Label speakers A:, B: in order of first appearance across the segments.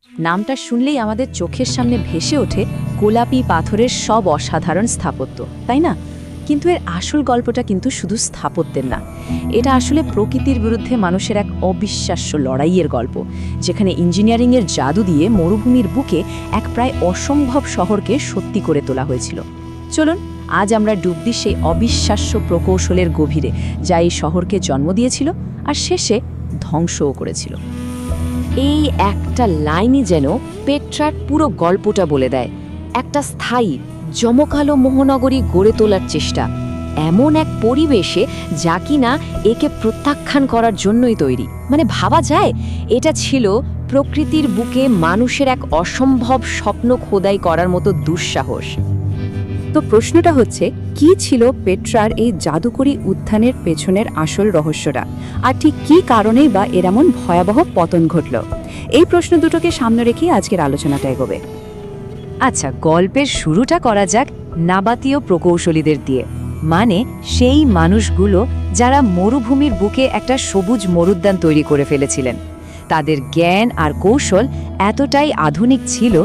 A: নামটা শুনলেই আমাদের চোখের সামনে ভেসে ওঠে গোলাপি পাথরের সব অসাধারণ স্থাপত্য, তাই না? কিন্তু এর আসল গল্পটা কিন্তু শুধু স্থাপত্যের না, এটা আসলে প্রকৃতির বিরুদ্ধে মানুষের এক অবিশ্বাস্য লড়াইয়ের গল্প, যেখানে ইঞ্জিনিয়ারিংয়ের জাদু দিয়ে মরুভূমির বুকে এক প্রায় অসম্ভব শহরকে সত্যি করে তোলা হয়েছিল। চলুন আজ আমরা ডুব দিই সেই অবিশ্বাস্য প্রকৌশলের গভীরে, যা এই শহরকে জন্ম দিয়েছিল আর শেষে ধ্বংসও করেছিল।
B: এই একটা লাইনই যেন পেট্রার পুরো গল্পটা বলে দেয়। একটা স্থায়ী জমকালো মহানগরী গড়ে তোলার চেষ্টা, এমন এক পরিবেশে যা কিনা একে প্রত্যাখ্যান করার জন্যই তৈরি। মানে ভাবা যায় এটা ছিল প্রকৃতির বুকে মানুষের এক অসম্ভব স্বপ্ন খোদাই করার মতো দুঃসাহস।
A: তো প্রশ্নটা হচ্ছে, কি ছিল পেট্রার এই জাদুকরী উত্থানের পেছনের আসল রহস্যটা, আর ঠিক কী কারণেই বা এর এমন ভয়াবহ পতন ঘটল? এই প্রশ্ন দুটোকে সামনে রেখেই আজকের আলোচনাটা এগোবে। আচ্ছা, গল্পের শুরুটা করা যাক নাবাতীয় প্রকৌশলীদের দিয়ে, মানে সেই মানুষগুলো যারা মরুভূমির বুকে একটা সবুজ মরুদ্যান তৈরি করে ফেলেছিলেন। তাদের জ্ঞান আর কৌশল এতটাই আধুনিক ছিল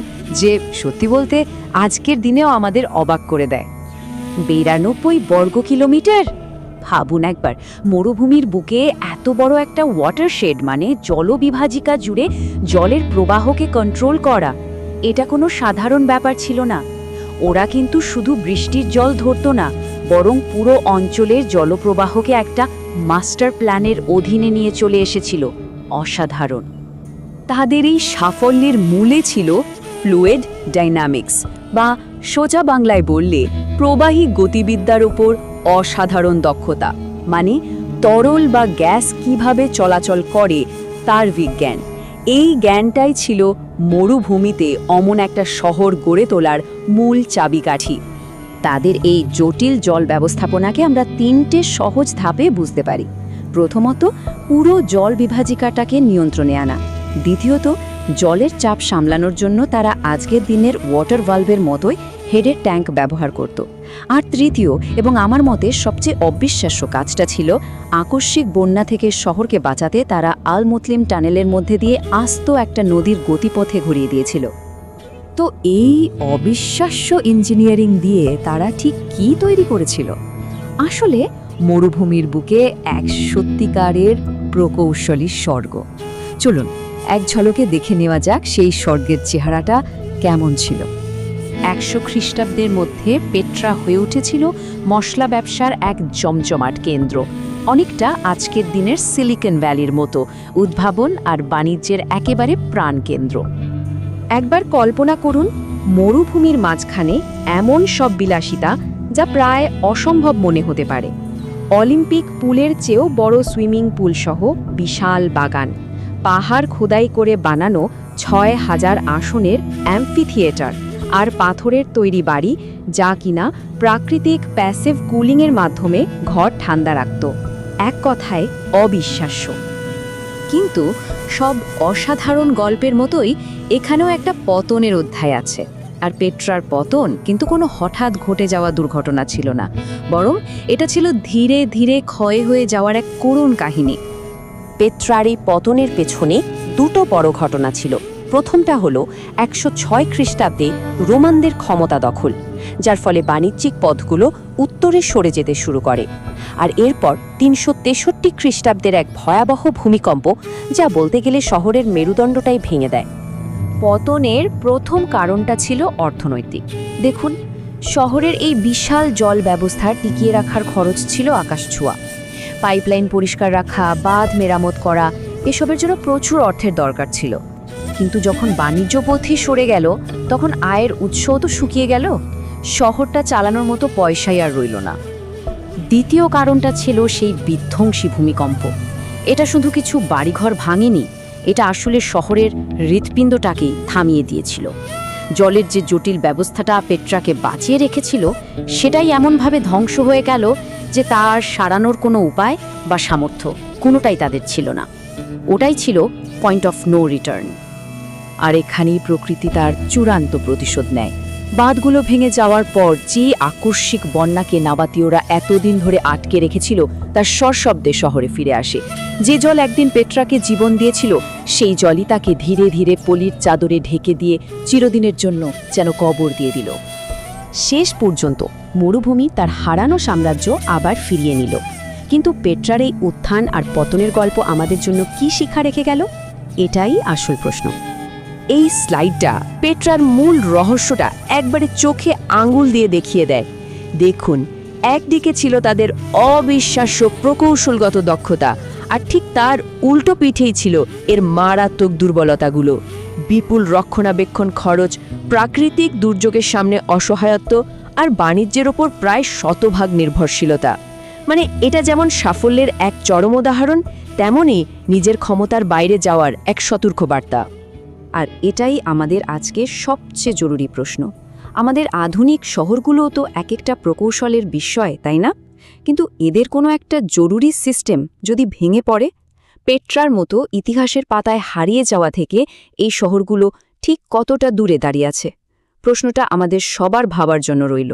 A: যে সত্যি বলতে আজকের দিনেও আমাদের অবাক করে দেয়। 92 বর্গ কিলোমিটার! ভাবুন একবার, মরুভূমির বুকে এত বড় একটা ওয়াটারশেড, মানে জলবিভাজিকা জুড়ে জলের প্রবাহকে কন্ট্রোল করা, এটা কোনো সাধারণ ব্যাপার ছিল না। ওরা কিন্তু শুধু বৃষ্টির জল ধরতো না, বরং পুরো অঞ্চলের জলপ্রবাহকে একটা মাস্টার প্ল্যানের অধীনে নিয়ে চলে এসেছিল। অসাধারণ। তাদের এই সাফল্যের মূলে ছিল ফ্লুইড ডাইনামিক্স, বা সোজা বাংলায় বললে প্রবাহী গতিবিদ্যার উপর অসাধারণ দক্ষতা, মানে তরল বা গ্যাস কিভাবে চলাচল করে তার বিজ্ঞান। এই জ্ঞানটাই ছিল মরুভূমিতে অমন একটা শহর গড়ে তোলার মূল চাবিকাঠি। তাদের এই জটিল জল ব্যবস্থাপনাকে আমরা 3টে সহজ ধাপে বুঝতে পারি। প্রথমত, পুরো জল বিভাজিকাটাকে নিয়ন্ত্রণে আনা। দ্বিতীয়ত, জলের চাপ সামলানোর জন্য তারা আজকের দিনের ওয়াটার ভালভের মতোই হেডের ট্যাঙ্ক ব্যবহার করত। আর তৃতীয় এবং আমার মতে সবচেয়ে অবিশ্বাস্য কাজটা ছিল আকস্মিক বন্যা থেকে শহরকে বাঁচাতে তারা আল মুতলিম টানেলের মধ্যে দিয়ে আস্ত একটা নদীর গতিপথে ঘুরিয়ে দিয়েছিল। তো এই অবিশ্বাস্য ইঞ্জিনিয়ারিং দিয়ে তারা ঠিক কী তৈরি করেছিল? আসলে মরুভূমির বুকে এক সত্যিকারের প্রকৌশলী স্বর্গ। চলুন এক ঝলকে দেখে নেওয়া যাক সেই স্বর্গের চেহারাটা কেমন ছিল। 100 খ্রিস্টাব্দের মধ্যে পেট্রা হয়ে উঠেছিল মশলা ব্যবসার এক জমজমাট কেন্দ্র, অনেকটা আজকের দিনের সিলিকন ভ্যালির মতো, উদ্ভাবন আর বাণিজ্যের একেবারে প্রাণকেন্দ্র। একবার কল্পনা করুন, মরুভূমির মাঝখানে এমন সব বিলাসিতা যা প্রায় অসম্ভব মনে হতে পারে। অলিম্পিক পুলের চেয়েও বড় সুইমিং পুল সহ বিশাল বাগান, পাহাড় খোদাই করে বানানো 6000 আসনের অ্যাম্ফিথিয়েটার, আর পাথরের তৈরি বাড়ি যা কিনা প্রাকৃতিক প্যাসিভ কুলিংয়ের মাধ্যমে ঘর ঠান্ডা রাখত। এক কথায় অবিশ্বাস্য। কিন্তু সব অসাধারণ গল্পের মতোই এখানেও একটা পতনের অধ্যায় আছে। আর পেট্রার পতন কিন্তু কোনো হঠাৎ ঘটে যাওয়া দুর্ঘটনা ছিল না, বরং এটা ছিল ধীরে ধীরে ক্ষয় হয়ে যাওয়ার এক করুণ কাহিনী।
B: পেট্রার এই পতনের পেছনে দুটো বড় ঘটনা ছিল। প্রথমটা হলো 106 খ্রিস্টাব্দে রোমানদের ক্ষমতা দখল, যার ফলে বাণিজ্যিক পথগুলো উত্তরে সরে যেতে শুরু করে। আর এরপর 363 খ্রিস্টাব্দের এক ভয়াবহ ভূমিকম্প, যা বলতে গেলে শহরের মেরুদণ্ডটাই ভেঙে দেয়।
A: পতনের প্রথম কারণটা ছিল অর্থনৈতিক। দেখুন, শহরের এই বিশাল জল ব্যবস্থা টিকিয়ে রাখার খরচ ছিল আকাশছোঁয়া। পাইপলাইন পরিষ্কার রাখা, বাঁধ মেরামত করা, এসবের জন্য প্রচুর অর্থের দরকার ছিল। কিন্তু যখন বাণিজ্য পথে সরে গেল, তখন আয়ের উৎসও তো শুকিয়ে গেল। শহরটা চালানোর মতো পয়সাই আর রইল না। দ্বিতীয় কারণটা ছিল সেই বিধ্বংসী ভূমিকম্প। এটা শুধু কিছু বাড়িঘর ভাঙেনি, এটা আসলে শহরের হৃৎপিণ্ডটাকেই থামিয়ে দিয়েছিল। জলের যে জটিল ব্যবস্থাটা পেট্রাকে বাঁচিয়ে রেখেছিল, সেটাই এমনভাবে ধ্বংস হয়ে গেল যে তার সারানোর কোনো উপায় বা সামর্থ্য কোনোটাই তাদের ছিল না। ওটাই ছিল পয়েন্ট অফ নো রিটার্ন। আর এখানেই প্রকৃতি তার চূড়ান্ত প্রতিশোধ নেয়। বাঁধগুলো ভেঙে যাওয়ার পর যে আকস্মিক বন্যাকে নাবাতীয়রা এতদিন ধরে আটকে রেখেছিল, তার সশব্দে শহরে ফিরে আসে। যে জল একদিন পেট্রাকে জীবন দিয়েছিল সেই জলই তাকে ধীরে ধীরে পলির চাদরে ঢেকে দিয়ে চিরদিনের জন্য যেন কবর দিয়ে দিল।
C: শেষ পর্যন্ত মরুভূমি তার হারানো সাম্রাজ্য আবার ফিরিয়ে নিল। কিন্তু পেট্রার এই উত্থান আর পতনের গল্প আমাদের জন্য কি শিক্ষা রেখে গেল? এটাই আসল প্রশ্ন।
A: এই স্লাইডটা পেট্রার মূল রহস্যটা একবারে চোখে আঙুল দিয়ে দেখিয়ে দেয়। দেখুন, একদিকে ছিল তাদের অবিশ্বাস্য প্রকৌশলগত দক্ষতা, আর ঠিক তার উল্টো পিঠেই ছিল এর মারাত্মক দুর্বলতাগুলো। বিপুল রক্ষণাবেক্ষণ খরচ, প্রাকৃতিক দুর্যোগের সামনে অসহায়ত্ব, আর বাণিজ্যের ওপর প্রায় শতভাগ নির্ভরশীলতা। মানে এটা যেমন সাফল্যের এক চরম উদাহরণ, তেমনই নিজের ক্ষমতার বাইরে যাওয়ার এক সতর্ক বার্তা। আর এটাই আমাদের আজকে সবচেয়ে জরুরি প্রশ্ন। আমাদের আধুনিক শহরগুলোও তো এক একটা প্রকৌশলের বিষয়, তাই না? কিন্তু এদের কোনো একটা জরুরি সিস্টেম যদি ভেঙে পড়ে, পেট্রার মতো ইতিহাসের পাতায় হারিয়ে যাওয়া থেকে এই শহরগুলো ঠিক কতটা দূরে দাঁড়িয়ে আছে? প্রশ্নটা আমাদের সবার ভাবার জন্য রইল।